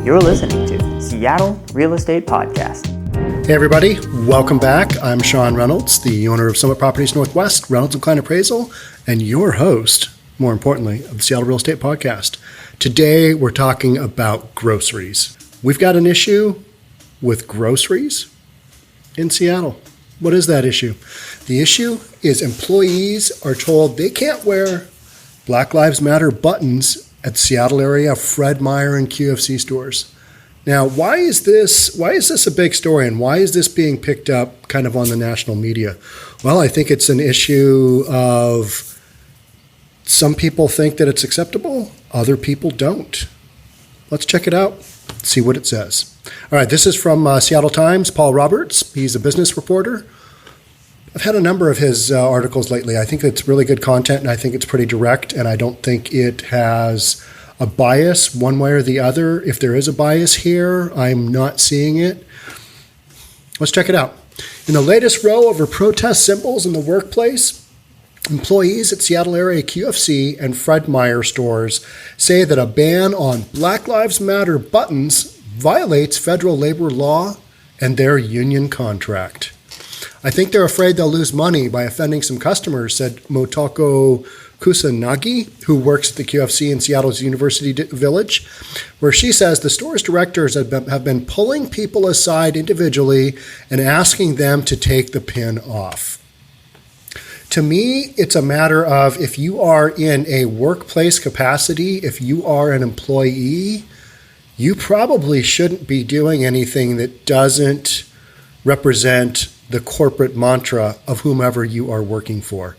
You're listening to Seattle Real Estate Podcast. Hey everybody, welcome back. I'm Sean Reynolds, the owner of Summit Properties Northwest, Reynolds and Kline Appraisal, and your host, more importantly, of the Seattle Real Estate Podcast. Today, we're talking about groceries. We've got an issue with groceries in Seattle. What is that issue? The issue is employees are told they can't wear Black Lives Matter buttons at the Seattle area Fred Meyer and QFC stores. Now, why is this a big story, and why is this being picked up kind of on the national media? Well, I think it's an issue of some people think that it's acceptable, other people don't. Let's check it out, see what it says. All right, this is from Seattle Times, Paul Roberts. He's a business reporter. I've had a number of his articles lately. I think it's really good content, and I think it's pretty direct, and I don't think it has a bias one way or the other. If there is a bias here, I'm not seeing it. Let's check it out. In the latest row over protest symbols in the workplace, employees at Seattle area QFC and Fred Meyer stores say that a ban on Black Lives Matter buttons violates federal labor law and their union contract. I think they're afraid they'll lose money by offending some customers, said 𝒆𝒂𝒕𝒍𝒆, who works at the QFC in Seattle's University Village, where she says the store's directors have been pulling people aside individually and asking them to take the pin off. To me, it's a matter of if you are in a workplace capacity, if you are an employee, you probably shouldn't be doing anything that doesn't represent the corporate mantra of whomever you are working for.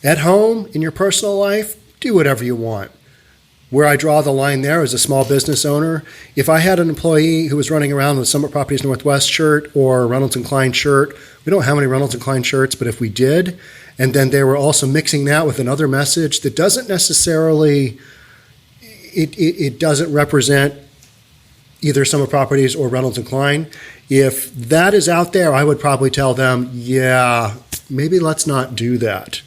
At home, in your personal life, do whatever you want. Where I draw the line there as a small business owner, if I had an employee who was running around with a Summit Properties Northwest shirt or a Reynolds and Kline shirt, we don't have any Reynolds and Kline shirts, but if we did, and then they were also mixing that with another message that doesn't necessarily, it doesn't represent either Summit Properties or Reynolds and Kline. If that is out there, I would probably tell them, yeah, maybe let's not do that.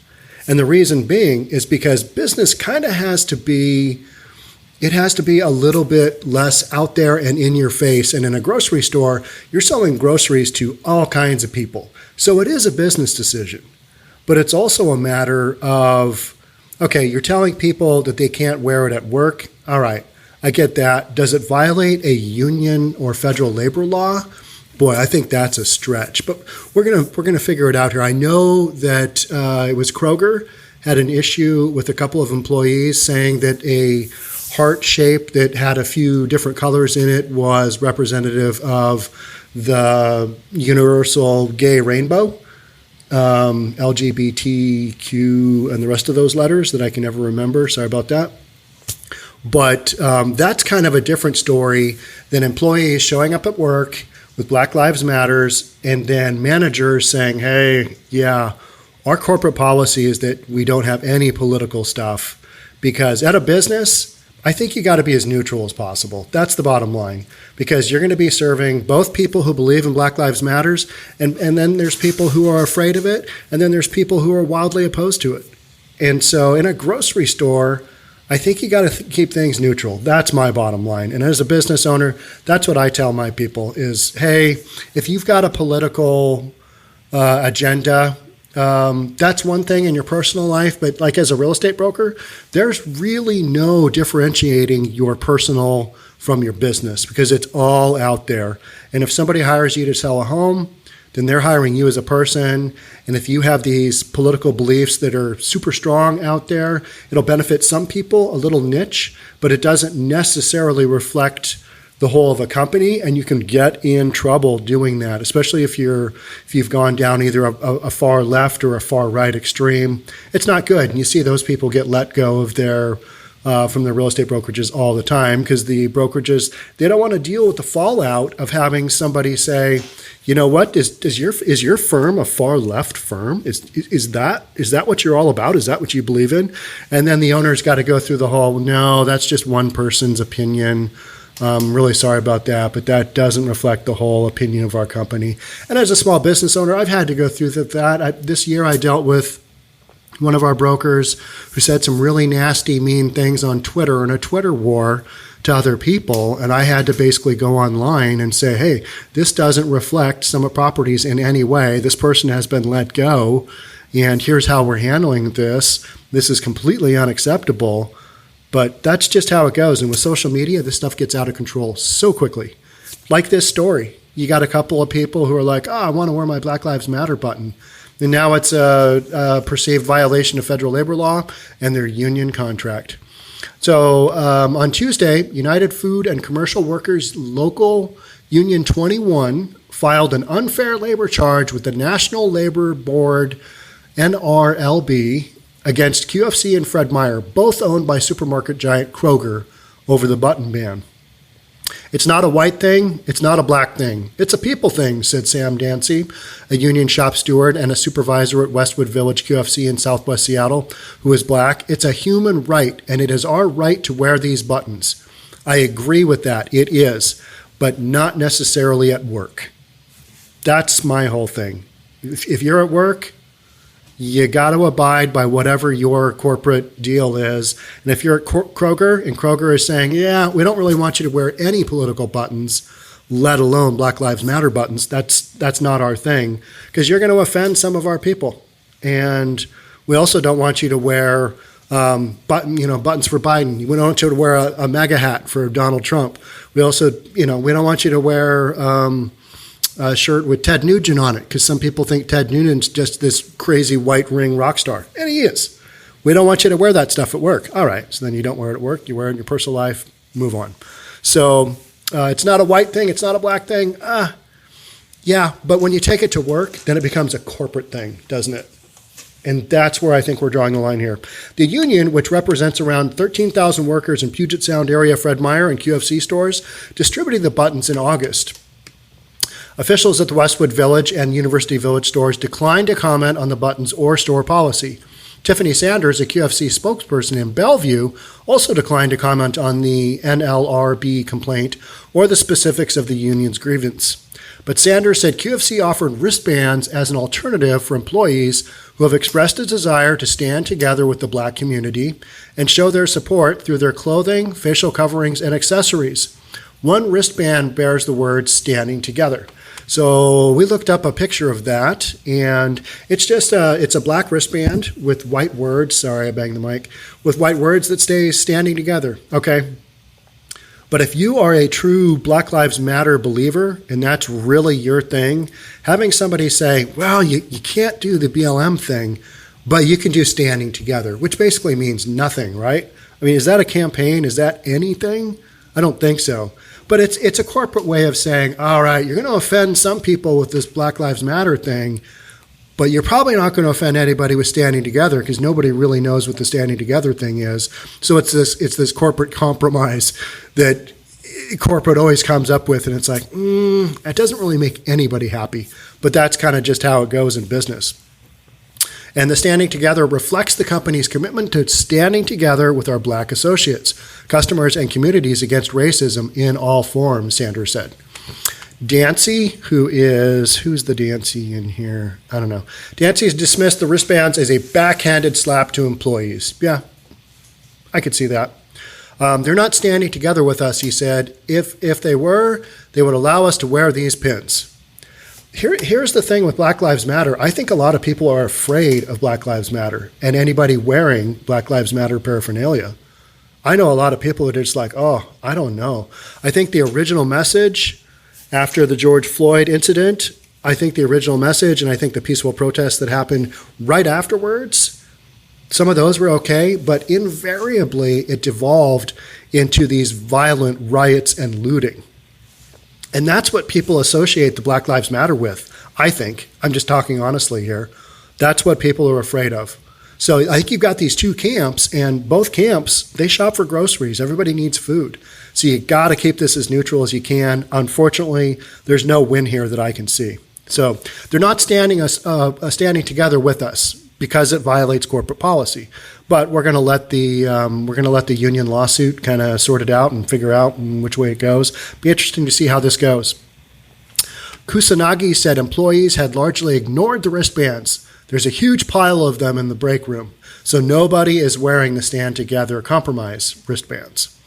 And the reason being is because business kind of has to be a little bit less out there and in your face. And in a grocery store, you're selling groceries to all kinds of people. So it is a business decision. But it's also a matter of, okay, you're telling people that they can't wear it at work. All right, I get that. Does it violate a union or federal labor law? Boy, I think that's a stretch, but we're gonna figure it out here. I know that it was Kroger had an issue with a couple of employees saying that a heart shape that had a few different colors in it was representative of the universal gay rainbow, LGBTQ, and the rest of those letters that I can never remember. Sorry about that. But that's kind of a different story than employees showing up at work with Black Lives Matters, and then managers saying, hey, yeah, our corporate policy is that we don't have any political stuff. Because at a business, I think you got to be as neutral as possible. That's the bottom line. Because you're going to be serving both people who believe in Black Lives Matters, and then there's people who are afraid of it, and then there's people who are wildly opposed to it. And so in a grocery store, I think you got to keep things neutral. That's my bottom line. And as a business owner, that's what I tell my people is, hey, if you've got a political agenda, that's one thing in your personal life. But like as a real estate broker, there's really no differentiating your personal from your business because it's all out there. And if somebody hires you to sell a home, then they're hiring you as a person. And if you have these political beliefs that are super strong out there, it'll benefit some people, a little niche, but it doesn't necessarily reflect the whole of a company, and you can get in trouble doing that, especially if you've gone down either a far left or a far right extreme. It's not good. And you see those people get let go of their from the real estate brokerages all the time because the brokerages, they don't want to deal with the fallout of having somebody say, you know what, is your firm a far left firm? Is that what you're all about? Is that what you believe in? And then the owner's got to go through the whole, no, that's just one person's opinion. I'm really sorry about that, but that doesn't reflect the whole opinion of our company. And as a small business owner, I've had to go through that. This year I dealt with one of our brokers who said some really nasty, mean things on Twitter in a Twitter war to other people. And I had to basically go online and say, hey, this doesn't reflect Summit Properties in any way. This person has been let go, and here's how we're handling this. This is completely unacceptable. But that's just how it goes. And with social media, this stuff gets out of control so quickly. Like this story. You got a couple of people who are like, I want to wear my Black Lives Matter button. And now it's a perceived violation of federal labor law and their union contract. So on Tuesday, United Food and Commercial Workers Local Union 21 filed an unfair labor charge with the National Labor Board, NRLB, against QFC and Fred Meyer, both owned by supermarket giant Kroger, over the button ban. It's not a white thing. It's not a black thing. It's a people thing, said Sam Dancy, a union shop steward and a supervisor at Westwood Village QFC in Southwest Seattle, who is black. It's a human right, and it is our right to wear these buttons. I agree with that. It is, but not necessarily at work. That's my whole thing. If you're at work, you got to abide by whatever your corporate deal is. And if you're at Kroger and Kroger is saying, yeah, we don't really want you to wear any political buttons, let alone Black Lives Matter buttons, that's not our thing, because you're going to offend some of our people. And we also don't want you to wear buttons for Biden. We don't want you to wear a MAGA hat for Donald Trump. We also, we don't want you to wear a shirt with Ted Nugent on it, because some people think Ted Nugent's just this crazy white ring rock star. And he is. We don't want you to wear that stuff at work. All right. So then you don't wear it at work. You wear it in your personal life. Move on. So it's not a white thing. It's not a black thing. Yeah. But when you take it to work, then it becomes a corporate thing, doesn't it? And that's where I think we're drawing the line here. The union, which represents around 13,000 workers in Puget Sound area Fred Meyer and QFC stores, distributed the buttons in August. Officials at the Westwood Village and University Village stores declined to comment on the buttons or store policy. Tiffany Sanders, a QFC spokesperson in Bellevue, also declined to comment on the NLRB complaint or the specifics of the union's grievance. But Sanders said QFC offered wristbands as an alternative for employees who have expressed a desire to stand together with the black community and show their support through their clothing, facial coverings, and accessories. One wristband bears the words "standing together." So we looked up a picture of that, and it's just it's a black wristband with white words. Sorry, I banged the mic. With white words that say "standing together." Okay. But if you are a true Black Lives Matter believer, and that's really your thing, having somebody say, well, you can't do the BLM thing, but you can do standing together, which basically means nothing, right? I mean, is that a campaign? Is that anything? I don't think so. But it's a corporate way of saying, all right, you're going to offend some people with this Black Lives Matter thing, but you're probably not going to offend anybody with standing together, because nobody really knows what the standing together thing is. So it's this corporate compromise that corporate always comes up with, and it's like, it doesn't really make anybody happy. But that's kind of just how it goes in business. And the standing together reflects the company's commitment to standing together with our black associates, customers, and communities against racism in all forms, Sanders said. Dancy, who's the Dancy in here? I don't know. Dancy has dismissed the wristbands as a backhanded slap to employees. Yeah, I could see that. They're not standing together with us, he said. If they were, they would allow us to wear these pins. Here's the thing with Black Lives Matter. I think a lot of people are afraid of Black Lives Matter and anybody wearing Black Lives Matter paraphernalia. I know a lot of people that are just like, oh, I don't know. I think the original message after the George Floyd incident, I think the original message, and I think the peaceful protests that happened right afterwards, some of those were okay, but invariably it devolved into these violent riots and looting. And that's what people associate the Black Lives Matter with, I think. I'm just talking honestly here. That's what people are afraid of. So I think you've got these two camps, and both camps, they shop for groceries. Everybody needs food. So you got to keep this as neutral as you can. Unfortunately, there's no win here that I can see. So they're not standing standing together with us because it violates corporate policy. But we're going to let the union lawsuit kind of sort it out and figure out which way it goes. Be interesting to see how this goes. Kusanagi said employees had largely ignored the wristbands. There's a huge pile of them in the break room, so nobody is wearing the stand together compromise wristbands.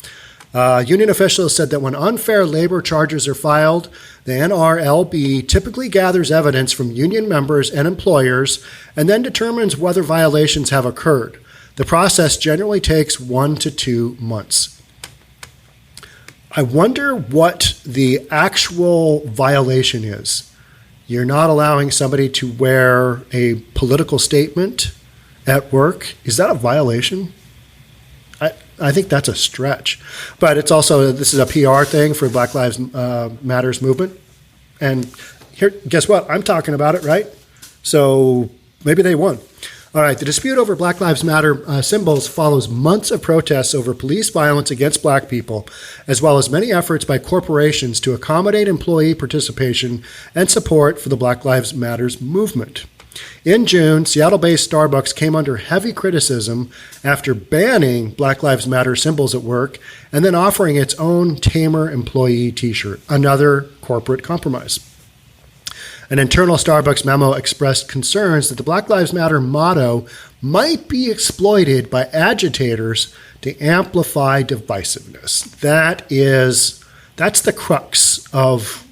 Union officials said that when unfair labor charges are filed, the NRLB typically gathers evidence from union members and employers and then determines whether violations have occurred. The process generally takes 1 to 2 months. I wonder what the actual violation is. You're not allowing somebody to wear a political statement at work. Is that a violation? I think that's a stretch. But it's also, this is a PR thing for Black Lives Matters movement. And here, guess what? I'm talking about it, right? So maybe they won. All right, the dispute over Black Lives Matter symbols follows months of protests over police violence against black people, as well as many efforts by corporations to accommodate employee participation and support for the Black Lives Matters movement. In June, Seattle-based Starbucks came under heavy criticism after banning Black Lives Matter symbols at work and then offering its own Tamer employee t-shirt, another corporate compromise. An internal Starbucks memo expressed concerns that the Black Lives Matter motto might be exploited by agitators to amplify divisiveness. That's the crux of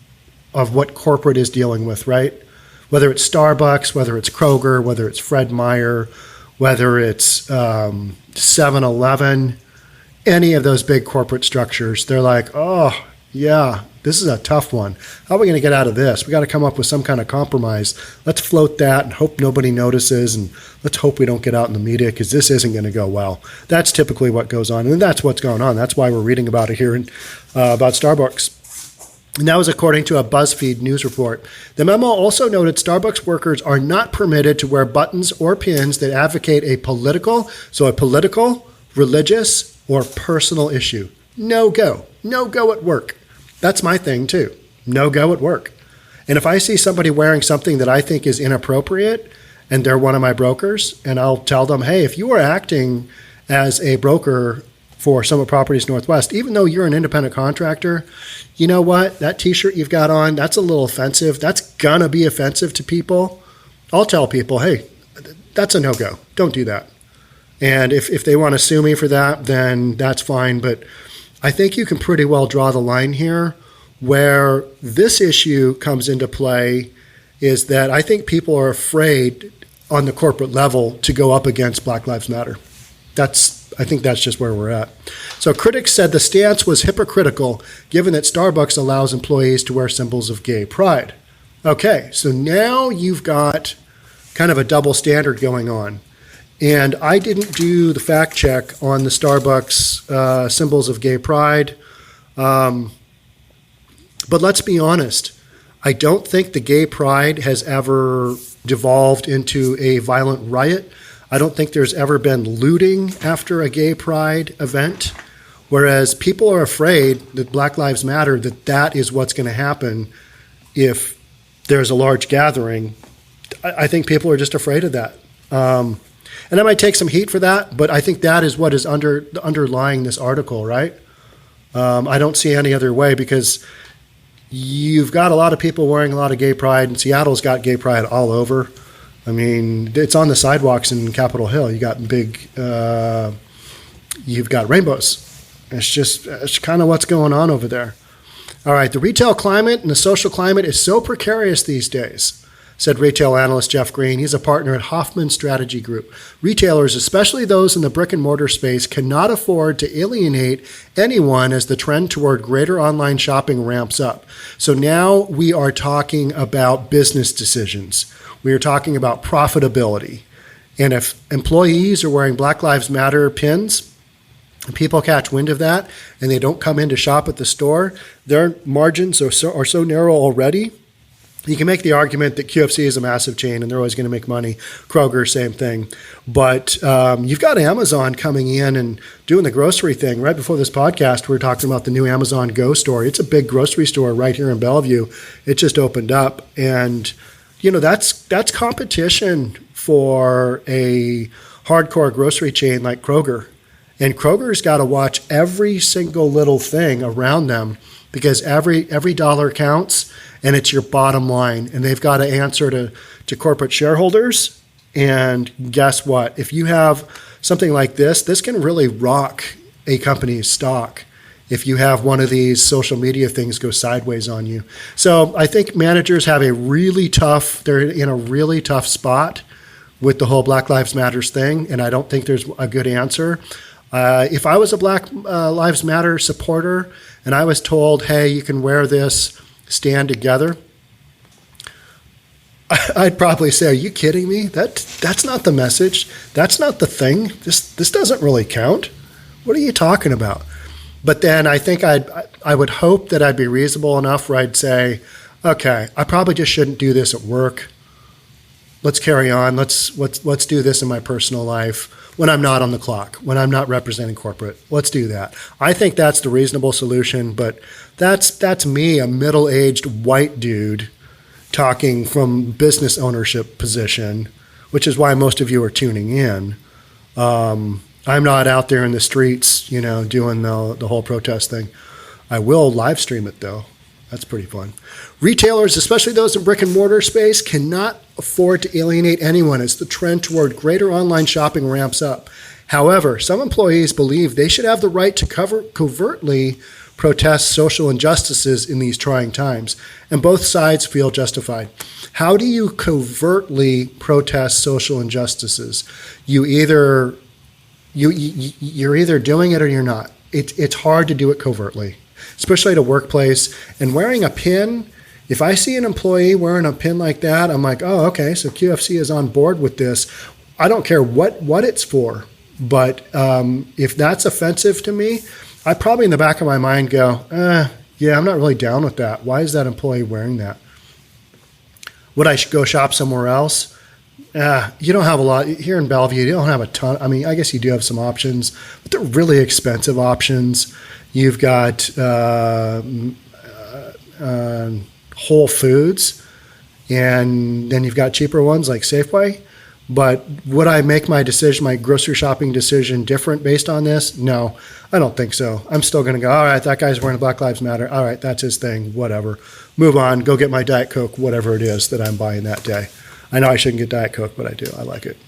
what corporate is dealing with, right? Whether it's Starbucks, whether it's Kroger, whether it's Fred Meyer, whether it's 7-Eleven, any of those big corporate structures, they're like, oh, yeah, this is a tough one. How are we going to get out of this? We got to come up with some kind of compromise. Let's float that and hope nobody notices, and let's hope we don't get out in the media because this isn't going to go well. That's typically what goes on, and that's what's going on. That's why we're reading about it here about Starbucks. And that was according to a BuzzFeed news report. The memo also noted Starbucks workers are not permitted to wear buttons or pins that advocate a political, religious, or personal issue. No go. No go at work. That's my thing too. No go at work. And if I see somebody wearing something that I think is inappropriate and they're one of my brokers, and I'll tell them, hey, if you are acting as a broker for Summit Properties Northwest, even though you're an independent contractor, you know what? That t-shirt you've got on, that's a little offensive. That's gonna be offensive to people. I'll tell people, hey, that's a no-go. Don't do that. And if they want to sue me for that, then that's fine. But I think you can pretty well draw the line here. Where this issue comes into play is that I think people are afraid on the corporate level to go up against Black Lives Matter. I think that's just where we're at. So critics said the stance was hypocritical given that Starbucks allows employees to wear symbols of gay pride. Okay, so now you've got kind of a double standard going on. And I didn't do the fact check on the Starbucks symbols of gay pride. But let's be honest. I don't think the gay pride has ever devolved into a violent riot. I don't think there's ever been looting after a gay pride event, whereas people are afraid that Black Lives Matter, that is what's going to happen if there's a large gathering. I think people are just afraid of that. And I might take some heat for that, but I think that is what is underlying this article, right? I don't see any other way because you've got a lot of people wearing a lot of gay pride, and Seattle's got gay pride all over. I mean, it's on the sidewalks in Capitol Hill. You got you've got rainbows. It's kind of what's going on over there. All right, the retail climate and the social climate is so precarious these days, said retail analyst Jeff Green. He's a partner at Hoffman Strategy Group. Retailers, especially those in the brick and mortar space, cannot afford to alienate anyone as the trend toward greater online shopping ramps up. So now we are talking about business decisions. We are talking about profitability. And if employees are wearing Black Lives Matter pins, and people catch wind of that and they don't come in to shop at the store, their margins are so narrow already. You can make the argument that QFC is a massive chain and they're always going to make money. Kroger, same thing. But you've got Amazon coming in and doing the grocery thing. Right before this podcast, we were talking about the new Amazon Go store. It's a big grocery store right here in Bellevue. It just opened up. And, you know, that's competition for a hardcore grocery chain like Kroger. And Kroger's got to watch every single little thing around them because every dollar counts. And it's your bottom line. And they've got to answer to corporate shareholders. And guess what? If you have something like this can really rock a company's stock. if you have one of these social media things go sideways on you. So I think managers have they're in a really tough spot with the whole Black Lives Matters thing, and I don't think there's a good answer. If I was a Black Lives Matter supporter and I was told, hey, you can wear this, stand together, I'd probably say, are you kidding me? That's not the message. That's not the thing. This doesn't really count. What are you talking about? But then I think I would hope that I'd be reasonable enough where I'd say, okay, I probably just shouldn't do this at work. Let's carry on. Let's do this in my personal life when I'm not on the clock, when I'm not representing corporate. Let's do that. I think that's the reasonable solution, but that's me, a middle-aged white dude, talking from business ownership position, which is why most of you are tuning in. I'm not out there in the streets, doing the whole protest thing. I will live stream it though. That's pretty fun. Retailers, especially those in brick and mortar space, cannot afford to alienate anyone as the trend toward greater online shopping ramps up. However, some employees believe they should have the right to covertly protest social injustices in these trying times, and both sides feel justified. How do you covertly protest social injustices? You're either doing it or you're not. It's hard to do it covertly, especially at a workplace. And wearing a pin, if I see an employee wearing a pin like that, I'm like, oh, okay, so QFC is on board with this. I don't care what it's for, but if that's offensive to me, I probably in the back of my mind go, yeah, I'm not really down with that. Why is that employee wearing that? Would I go shop somewhere else? You don't have a lot. Here in Bellevue, you don't have a ton. I mean, I guess you do have some options, but they're really expensive options. You've got Whole Foods, and then you've got cheaper ones like Safeway. But would I make my grocery shopping decision different based on this? No, I don't think so. I'm still going to go, all right, that guy's wearing Black Lives Matter. All right, that's his thing, whatever. Move on, go get my Diet Coke, whatever it is that I'm buying that day. I know I shouldn't get Diet Coke, but I do. I like it.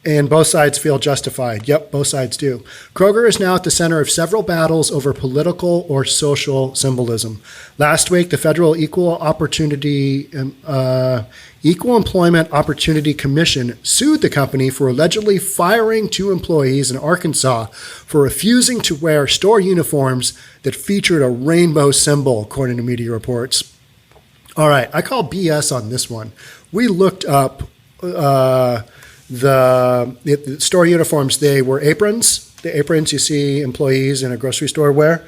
And both sides feel justified. Yep, both sides do. Kroger is now at the center of several battles over political or social symbolism. Last week, the Federal Equal Employment Opportunity Commission sued the company for allegedly firing 2 employees in Arkansas for refusing to wear store uniforms that featured a rainbow symbol, according to media reports. All right, I call BS on this one. We looked up the store uniforms. They were aprons, the aprons you see employees in a grocery store wear,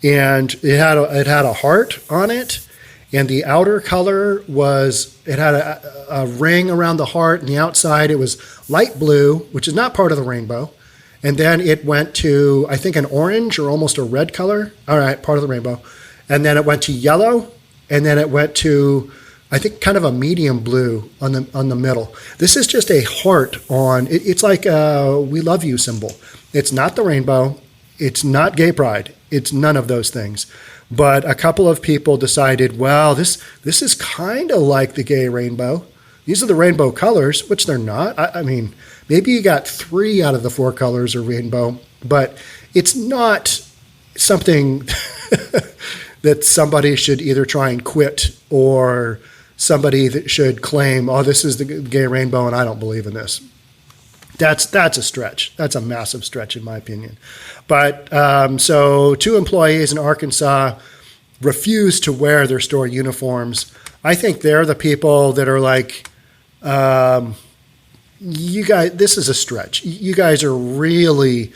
and it had a heart on it, and the outer color it had a ring around the heart, and the outside it was light blue, which is not part of the rainbow, and then it went to, I think, an orange or almost a red color. All right, part of the rainbow, and then it went to yellow, and then it went to, I think, kind of a medium blue on the middle. This is just a heart on. It's like a "We love you" symbol. It's not the rainbow. It's not gay pride. It's none of those things. But a couple of people decided, well, this is kind of like the gay rainbow. These are the rainbow colors, which they're not. I mean, maybe you got 3 out of the 4 colors are rainbow, but it's not something that somebody should either try and quit or somebody that should claim, oh, this is the gay rainbow and I don't believe in this. That's a stretch. That's a massive stretch in my opinion. But so 2 employees in Arkansas refused to wear their store uniforms. I think they're the people that are like, you guys, this is a stretch. You guys are really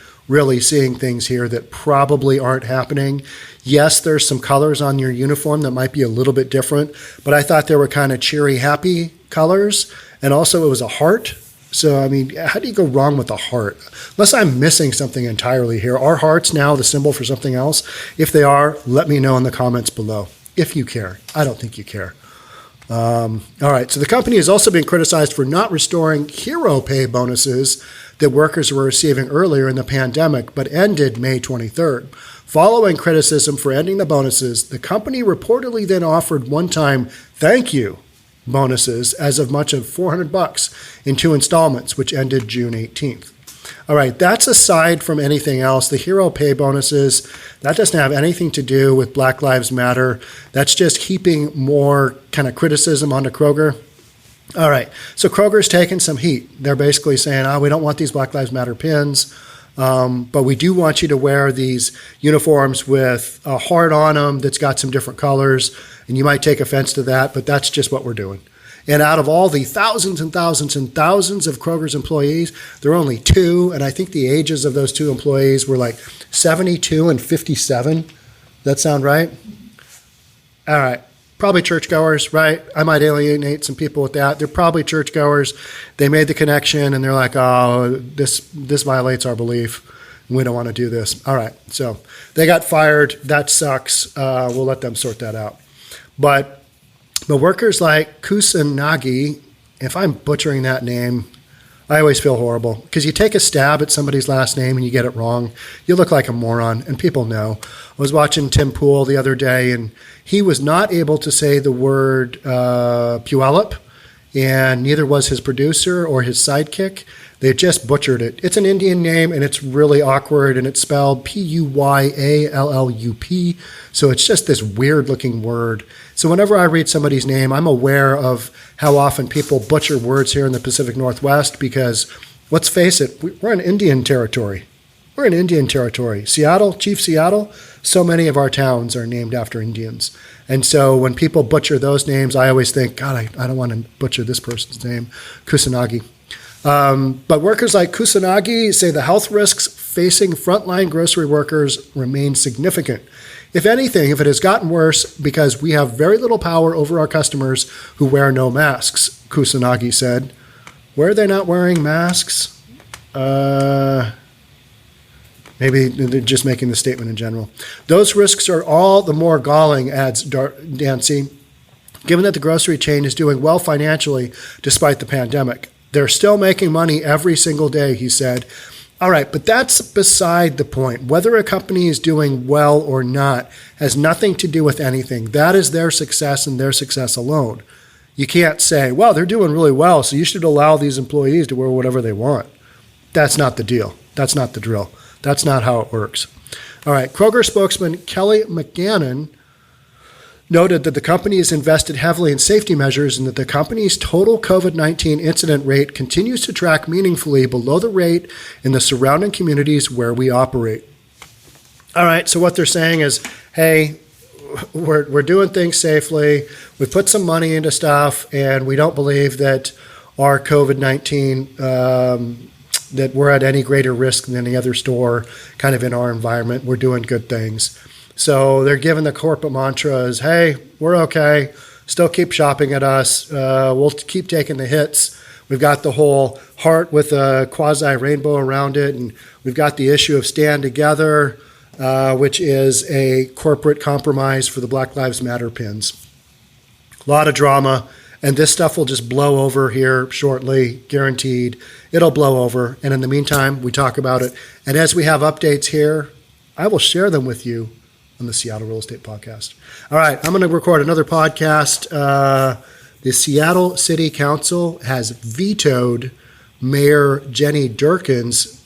seeing things here that probably aren't happening. Yes, there's some colors on your uniform that might be a little bit different, but I thought they were kind of cheery, happy colors. And also it was a heart. So, I mean, how do you go wrong with a heart? Unless I'm missing something entirely here. Are hearts now the symbol for something else? If they are, let me know in the comments below, if you care. I don't think you care. All right, so the company has also been criticized for not restoring hero pay bonuses that workers were receiving earlier in the pandemic, but ended May 23rd. Following criticism for ending the bonuses, the company reportedly then offered one-time thank you bonuses as of much of $400 in 2 installments, which ended June 18th. All right, that's aside from anything else. The hero pay bonuses, that doesn't have anything to do with Black Lives Matter. That's just heaping more kind of criticism onto Kroger. All right, so Kroger's taking some heat. They're basically saying, we don't want these Black Lives Matter pins, but we do want you to wear these uniforms with a heart on them that's got some different colors, and you might take offense to that, but that's just what we're doing. And out of all the thousands and thousands and thousands of Kroger's employees, there are only 2, and I think the ages of those 2 employees were like 72 and 57. That sound right? All right. Probably churchgoers, right? I might alienate some people with that. They're probably churchgoers. They made the connection, and they're like, this violates our belief. We don't want to do this. All right. So they got fired. That sucks. We'll let them sort that out. But workers like 𝒂𝒕𝒍𝒆, if I'm butchering that name, I always feel horrible because you take a stab at somebody's last name and you get it wrong. You look like a moron, and people know. I was watching Tim Pool the other day, and he was not able to say the word 𝒆𝒂𝒄𝒂𝒔𝒕, and neither was his producer or his sidekick. They just butchered it. It's an Indian name, and it's really awkward, and it's spelled P-U-Y-A-L-L-U-P, so it's just this weird-looking word. So whenever I read somebody's name, I'm aware of how often people butcher words here in the Pacific Northwest because, let's face it, we're in Indian territory. We're in Indian territory. Seattle, Chief Seattle, so many of our towns are named after Indians. And so when people butcher those names, I always think, God, I don't want to butcher this person's name, 𝒂𝒕𝒍𝒆. But workers like 𝒂𝒕𝒍𝒆 say the health risks facing frontline grocery workers remain significant. If anything, if it has gotten worse because we have very little power over our customers who wear no masks, 𝒂𝒕𝒍𝒆 said. Where are they not wearing masks? Maybe they're just making the statement in general. Those risks are all the more galling, adds 𝒉𝒂𝒕𝒍𝒆, given that the grocery chain is doing well financially despite the pandemic. They're still making money every single day, he said. All right, but that's beside the point. Whether a company is doing well or not has nothing to do with anything. That is their success and their success alone. You can't say, well, they're doing really well, so you should allow these employees to wear whatever they want. That's not the deal. That's not the drill. That's not how it works. All right, Kroger spokesman Kelly McGannon noted that the company has invested heavily in safety measures and that the company's total COVID-19 incident rate continues to track meaningfully below the rate in the surrounding communities where we operate. All right, so what they're saying is, hey, we're doing things safely. We put some money into stuff, and we don't believe that our COVID-19, that we're at any greater risk than any other store kind of in our environment. We're doing good things. So they're giving the corporate mantras, hey, we're okay. Still keep shopping at us. We'll keep taking the hits. We've got the whole heart with a quasi-rainbow around it, and we've got the issue of Stand Together, which is a corporate compromise for the Black Lives Matter pins. A lot of drama, and this stuff will just blow over here shortly, guaranteed. It'll blow over, and in the meantime, we talk about it. And as we have updates here, I will share them with you on the Seattle Real Estate Podcast. All right, I'm going to record another podcast. The Seattle City Council has vetoed Mayor Jenny Durkin's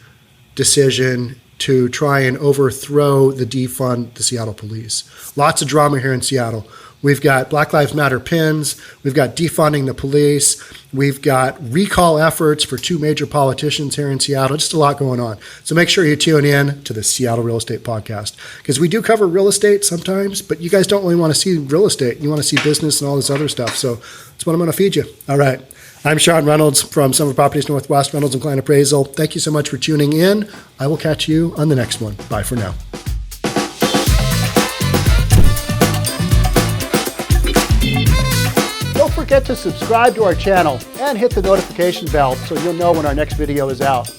decision to try and overthrow the defund the Seattle police. Lots of drama here in Seattle. We've got Black Lives Matter pins. We've got defunding the police. We've got recall efforts for 2 major politicians here in Seattle. Just a lot going on. So make sure you tune in to the Seattle Real Estate Podcast because we do cover real estate sometimes, but you guys don't really want to see real estate. You want to see business and all this other stuff. So that's what I'm going to feed you. All right. I'm Sean Reynolds from Summer Properties Northwest, Reynolds and Kline Appraisal. Thank you so much for tuning in. I will catch you on the next one. Bye for now. Don't forget to subscribe to our channel and hit the notification bell so you'll know when our next video is out.